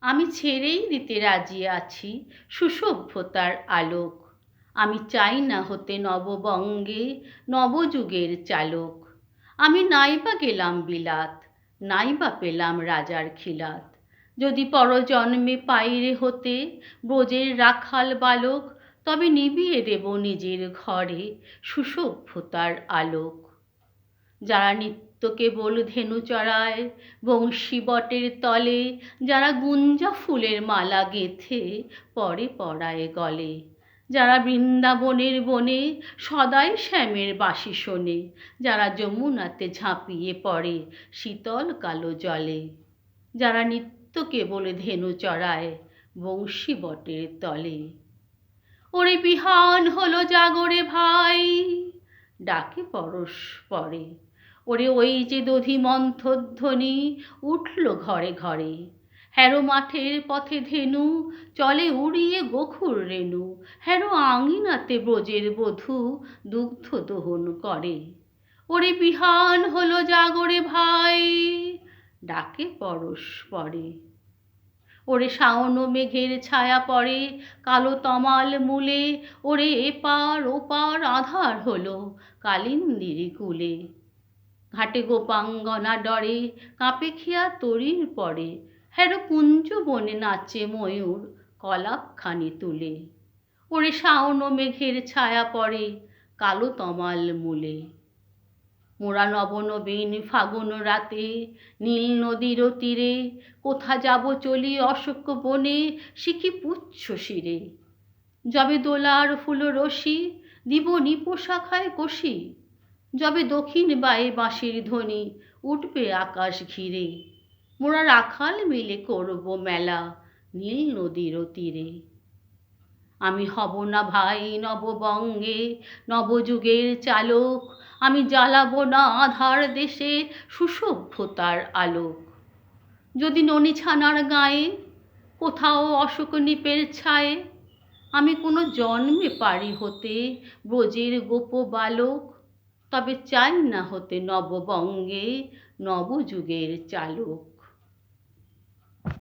আমি ছেড়েই দিতে রাজি আছি সুসভ্যতার আলোক। আমি চাই না হতে নববঙ্গে নবযুগের চালক। আমি নাইবা গেলাম বিলাত, নাইবা পেলাম রাজার খিলাত। যদি পরজন্মে পাইরে হতে ব্রজের রাখাল বালক, তবে নিবিয়ে দেব নিজের ঘরে সুসভ্যতার আলোক। যারা নিত্য কেবল ধেনু চড়ায় বংশী বটের তলে, যারা গুঞ্জা ফুলের মালা গেথে পরে পরায় গলে, যারা বৃন্দাবনের বনে সদাই শ্যামের বাঁশি শোনে, যারা যমুনাতে ঝাঁপিয়ে পড়ে শীতল কালো জলে, যারা নিত্য কেবল ধেনু চড়ায় বংশী বটের তলে। ওরে বিহান হলো জাগরে ভাই, ডাকে পরস্পরে। ওরে ওই যে দধি মন্থধ্বনি উঠল ঘরে ঘরে। হ্যারো মাঠের পথে ধেনু চলে উড়িয়ে গোখুর রেণু, হ্যারো আঙিনাতে ব্রজের বধূ দুগ্ধ দহন করে। ওরে বিহান হলো জাগরে ভাই, ডাকে পরস্পরে। ওরে শাওন মেঘের ছায়া পড়ে কালো তমাল মূলে, ওরে এপার ওপার আধার হলো কালিন্দির কূলে। ঘাটে গোপাঙ্গনা ডরে কাঁপে খেয়া তরির পরে, হ্যারো কুঞ্জ বনে নাচে ময়ূর কলাপখানি তুলে। ওরে শাওন মেঘের ছায়া পড়ে কালো তমাল মূলে। মোরা নবনবীন ফাগুন রাতে নীল নদীর তীরে, কোথা যাব চলি অশোক বনে শিখি পুচ্ছ শিরে। যবে দোলার ফুল রশি দিব নিপো শাখায় কষি, যবে দক্ষিণ বায়ে বাঁশির ধ্বনি উঠবে আকাশ ঘিরে। মোরা রাখাল মিলে করব মেলা নীল নদীর তীরে। আমি হব না ভাই নববঙ্গে নবযুগের চালক, আমি জ্বালাবো না আধার দেশে সুসভ্যতার আলোক। যদি ননী ছানার গায়ে কোথাও অশোক নিপের ছায়ে, আমি কোনো জন্মে পারি হতে ব্রজের গোপ বালক, তবে চাই না হতে নববঙ্গে নবযুগের চালক।